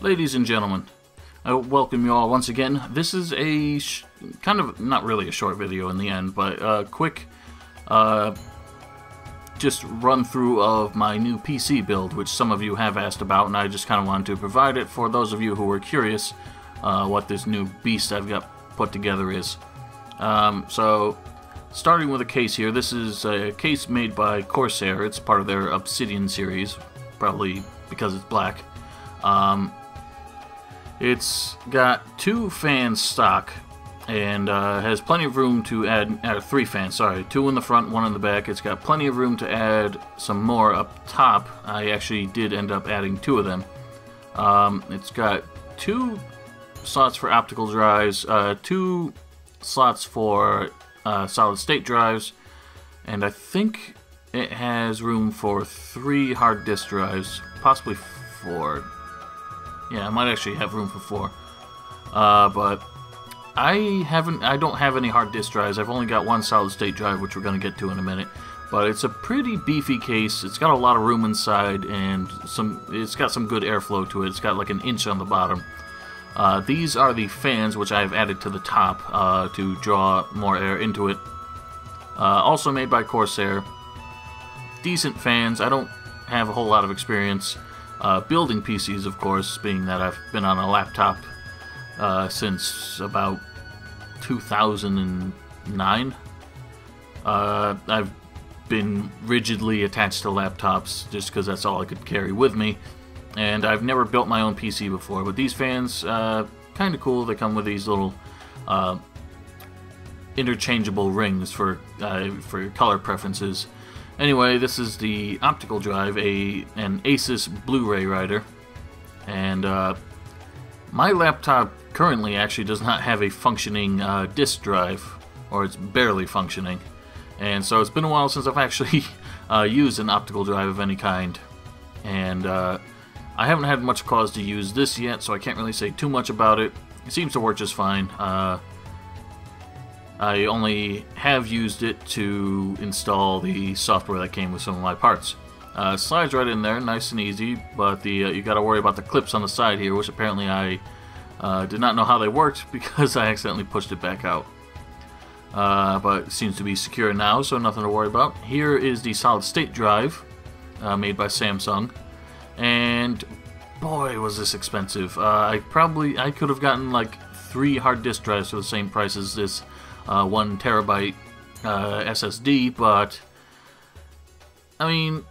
Ladies and gentlemen, I welcome you all once again. This is a kind of, not really a short video in the end, but a quick just run through of my new PC build, which some of you have asked about, and I just kind of wanted to provide it for those of you who were curious what this new beast I've got put together is. So, starting with a case here, this is a case made by Corsair. It's part of their Obsidian series, probably because it's black. It's got 2 fans stock and has plenty of room to add 3 fans, sorry, 2 in the front, 1 in the back. It's got plenty of room to add some more up top. I actually did end up adding 2 of them. It's got 2 slots for optical drives, 2 slots for solid state drives, and I think it has room for 3 hard disk drives, possibly 4. Yeah, I might actually have room for 4. But I don't have any hard disk drives. I've only got 1 solid state drive, which we're going to get to in a minute. But it's a pretty beefy case. It's got a lot of room inside, and it's got some good airflow to it. It's got like an inch on the bottom. These are the fans, which I've added to the top to draw more air into it. Also made by Corsair. Decent fans. I don't have a whole lot of experience building PCs, of course, being that I've been on a laptop since about 2009. I've been rigidly attached to laptops just because that's all I could carry with me, and I've never built my own PC before. But these fans, kind of cool. They come with these little interchangeable rings for your color preferences. Anyway, this is the optical drive, an Asus Blu-ray writer, and my laptop currently actually does not have a functioning disk drive, or it's barely functioning, and so it's been a while since I've actually used an optical drive of any kind, and I haven't had much cause to use this yet, so I can't really say too much about it. It seems to work just fine. I only have used it to install the software that came with some of my parts. Slides right in there, nice and easy, but you got to worry about the clips on the side here, which apparently I did not know how they worked because I accidentally pushed it back out. But it seems to be secure now, so nothing to worry about. Here is the solid state drive made by Samsung, and boy was this expensive. I could have gotten like 3 hard disk drives for the same price as this 1 terabyte SSD, but I mean,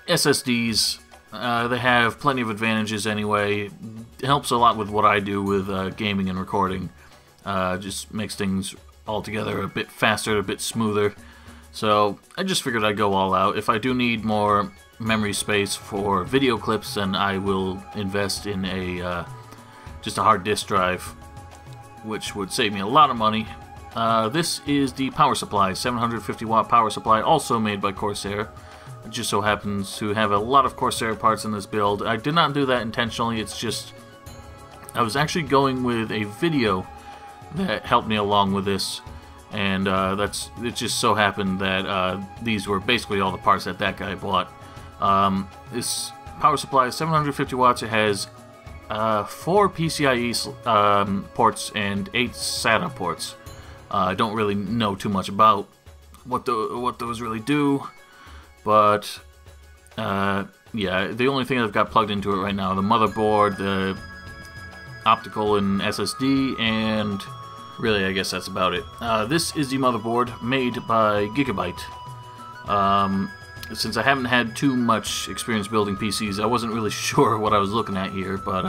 SSDs, they have plenty of advantages anyway. It helps a lot with what I do with gaming and recording. Just makes things altogether a bit faster, a bit smoother. So I just figured I'd go all out. If I do need more memory space for video clips, then I will invest in just a hard disk drive, which would save me a lot of money. This is the power supply, 750 watt power supply, also made by Corsair. It just so happens to have a lot of Corsair parts in this build. I did not do that intentionally, it's just I was actually going with a video that helped me along with this, and it just so happened that these were basically all the parts that guy bought. This power supply is 750 watts. It has 4 PCIe ports and 8 SATA ports. I don't really know too much about what those really do, but yeah, the only thing I've got plugged into it right now, the motherboard, the optical and SSD, and really I guess that's about it. This is the motherboard made by Gigabyte. Since I haven't had too much experience building PCs, I wasn't really sure what I was looking at here, but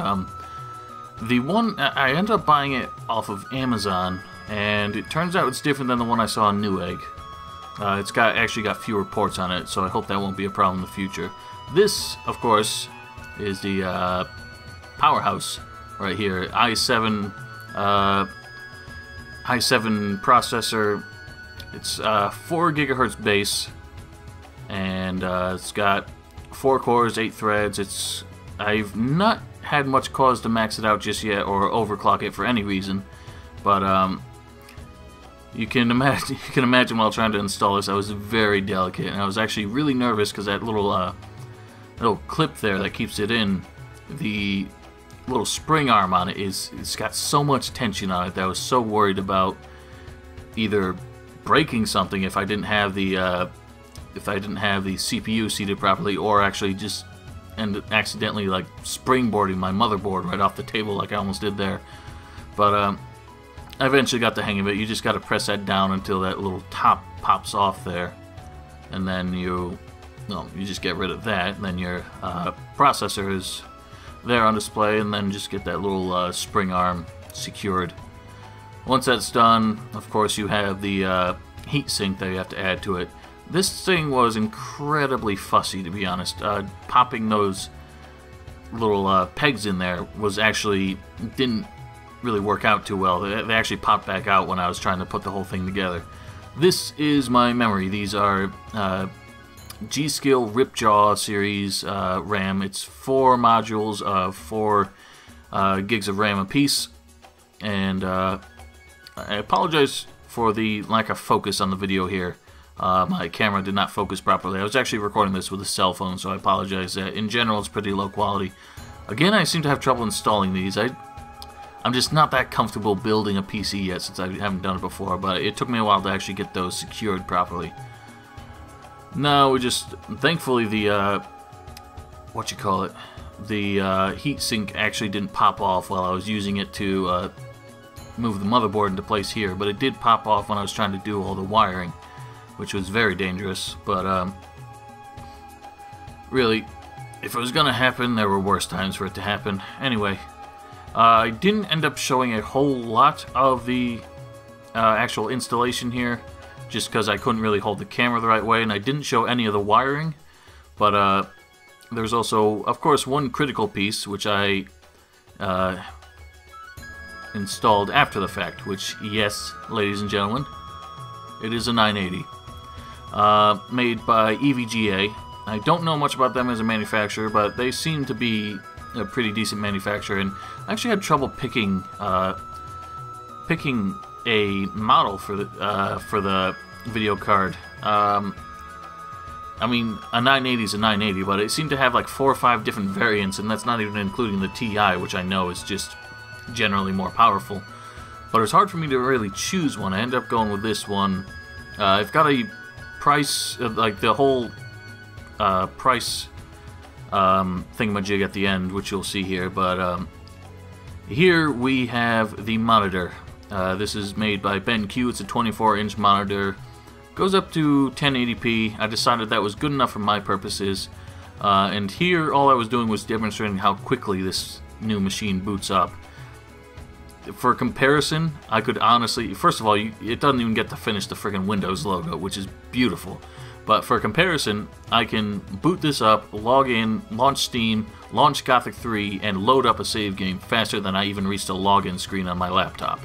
the one, I ended up buying it off of Amazon, and it turns out it's different than the one I saw on Newegg. It's actually got fewer ports on it, so I hope that won't be a problem in the future. This, of course, is the powerhouse right here. i7 processor. It's 4 gigahertz base, and it's got 4 cores, 8 threads. I've not had much cause to max it out just yet or overclock it for any reason, but you can imagine while trying to install this, I was very delicate, and I was actually really nervous because that little clip there that keeps it in, the little spring arm on it it's got so much tension on it that I was so worried about either breaking something if I didn't have the CPU seated properly, or actually just accidentally like springboarding my motherboard right off the table like I almost did there. But I eventually got the hang of it. You just got to press that down until that little top pops off there, and then you just get rid of that, and then your processor is there on display, and then just get that little spring arm secured. Once that's done, of course, you have the heat sink that you have to add to it. This thing was incredibly fussy, to be honest. Popping those little pegs in there didn't really work out too well. They actually popped back out when I was trying to put the whole thing together. This is my memory. These are G.Skill Ripjaw series RAM. It's 4 modules of 4 gigs of RAM apiece, and I apologize for the lack of focus on the video here. My camera did not focus properly. I was actually recording this with a cell phone, so I apologize. In general, it's pretty low quality. Again, I seem to have trouble installing these. I'm just not that comfortable building a PC yet, since I haven't done it before, but it took me a while to actually get those secured properly. Now, thankfully the, the heatsink actually didn't pop off while I was using it to move the motherboard into place here, but it did pop off when I was trying to do all the wiring, which was very dangerous. But really, if it was going to happen, there were worse times for it to happen. Anyway, I didn't end up showing a whole lot of the actual installation here, just because I couldn't really hold the camera the right way, and I didn't show any of the wiring. But there's also, of course, one critical piece, which I installed after the fact, which, yes, ladies and gentlemen, it is a 980. Made by EVGA. I don't know much about them as a manufacturer, but they seem to be a pretty decent manufacturer, and I actually had trouble picking a model for the video card. I mean, a 980 is a 980, but it seemed to have like 4 or 5 different variants, and that's not even including the TI, which I know is just generally more powerful. But it's hard for me to really choose one. I ended up going with this one. I've got a price, like the whole price thingamajig at the end, which you'll see here. But here we have the monitor. This is made by BenQ. It's a 24-inch monitor. Goes up to 1080p. I decided that was good enough for my purposes. And here, all I was doing was demonstrating how quickly this new machine boots up. For comparison, I could honestly... First of all, it doesn't even get to finish the friggin' Windows logo, which is beautiful. But for comparison, I can boot this up, log in, launch Steam, launch Gothic 3, and load up a save game faster than I even reached a login screen on my laptop.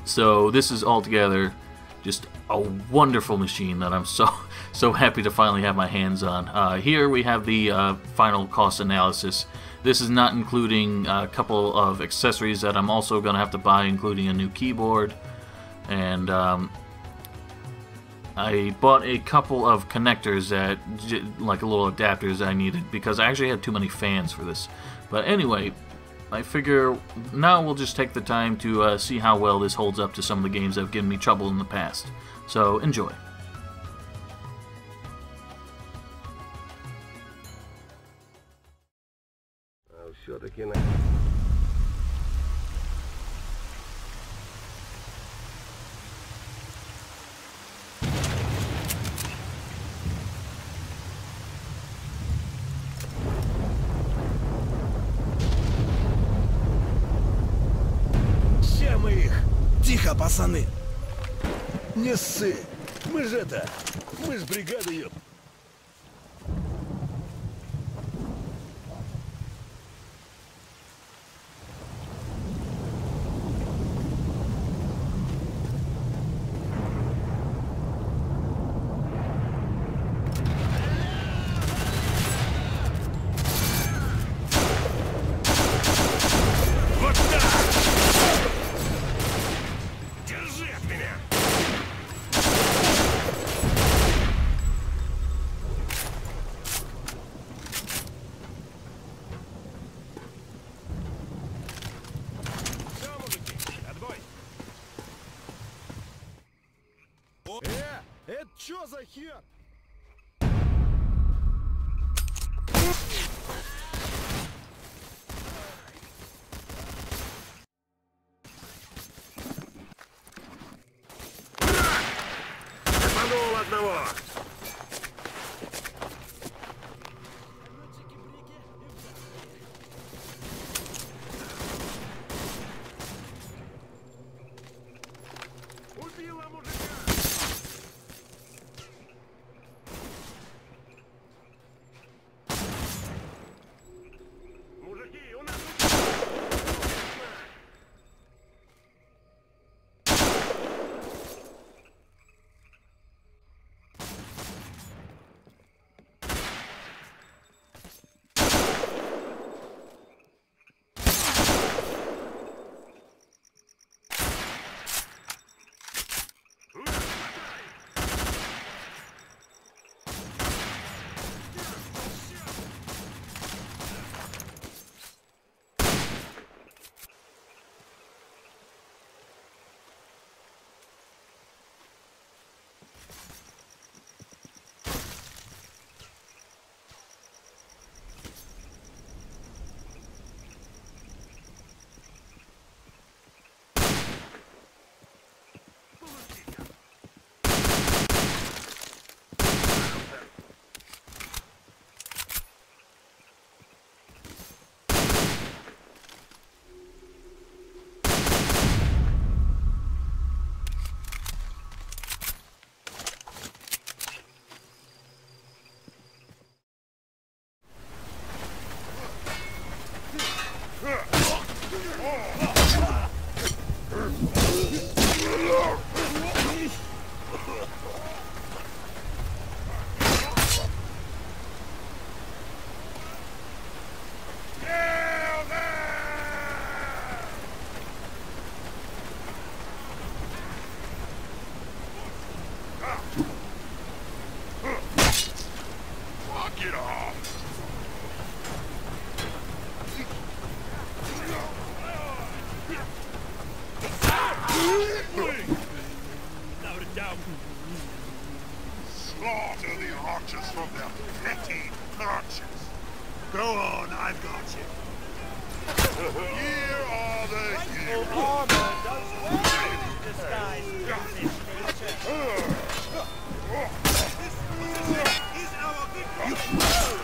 So this is altogether just a wonderful machine that I'm so happy to finally have my hands on. Here we have the final cost analysis. This is not including a couple of accessories that I'm also going to have to buy, including a new keyboard. And I bought a couple of connectors that, like little adapters I needed, because I actually had too many fans for this. But anyway, I figure now we'll just take the time to see how well this holds up to some of the games that have given me trouble in the past. So enjoy. Все-таки Все мы их. Тихо, пацаны. Не ссы. Мы ж бригада, ёп. Чё за хер? Обманул одного! Убила мужика! Мужики, у нас тут... Get off! Without a doubt. Slaughter the archers from their petty perches. Go on, I've got you. Here are the heroes. Armor does well in disguise this nature. This is our victory!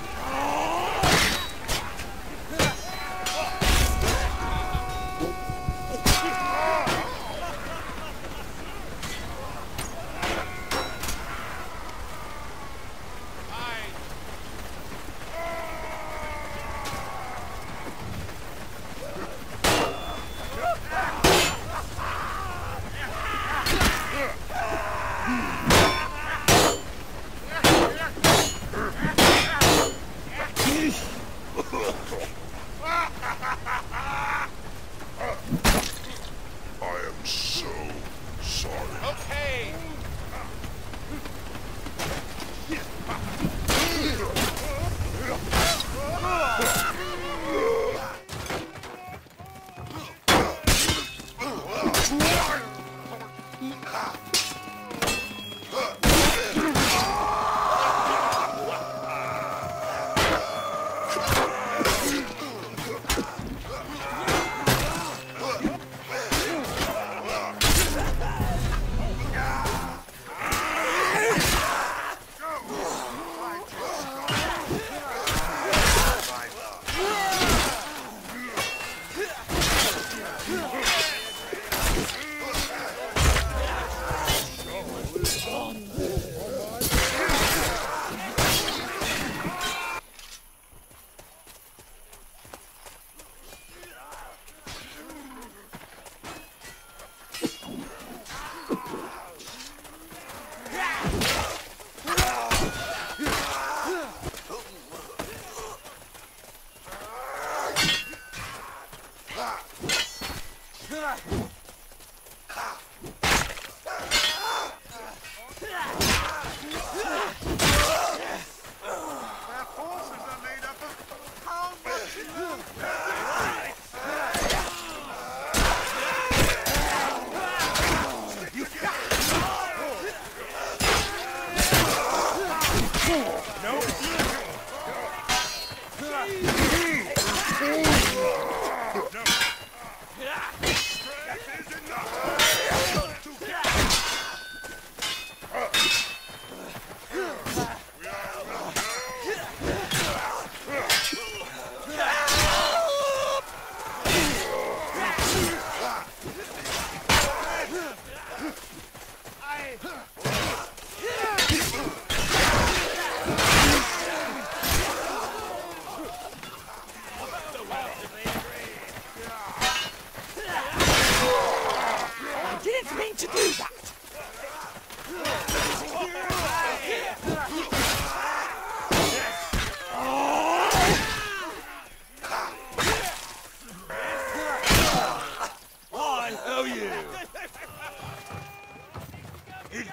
I am so sorry. Okay.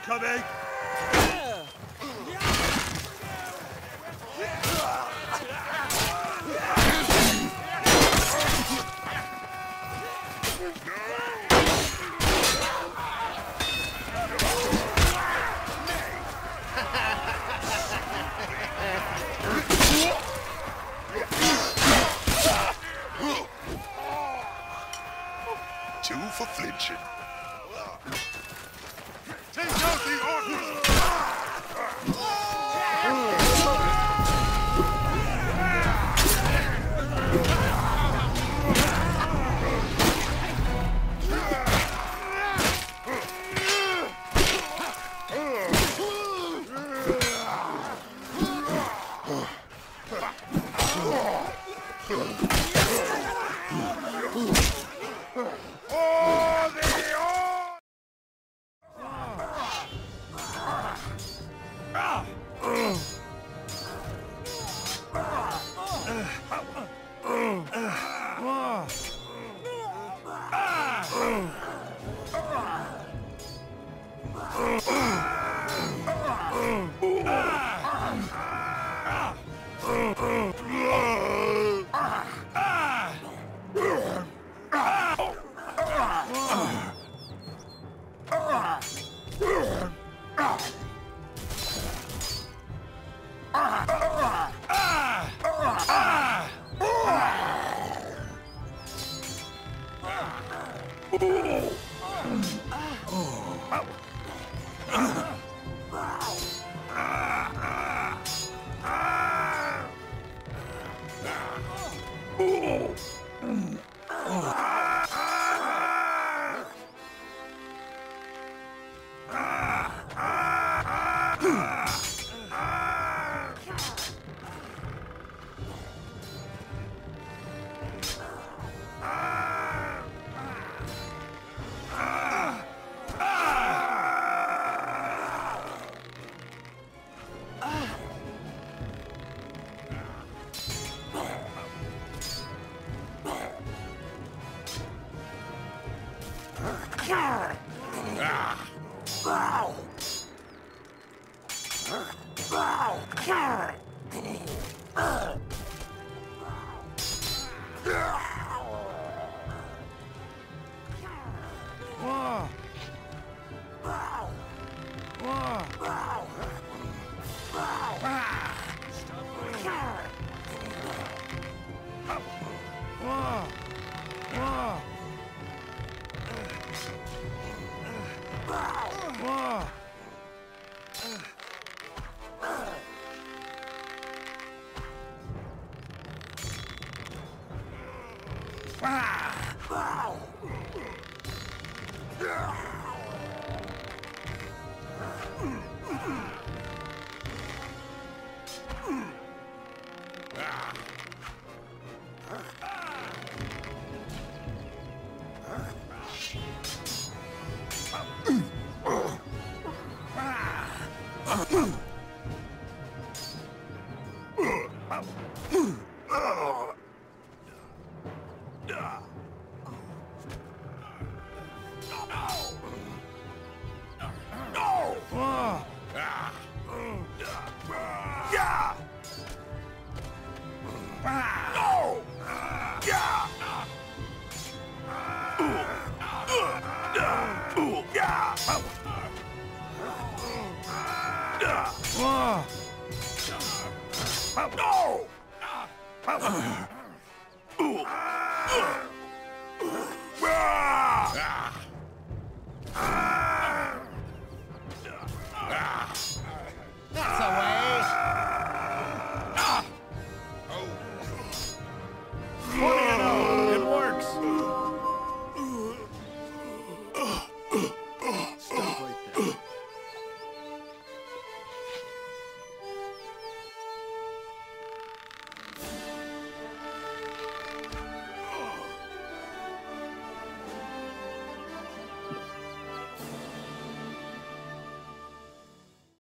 incoming! Two for flinching. Take out the orcs!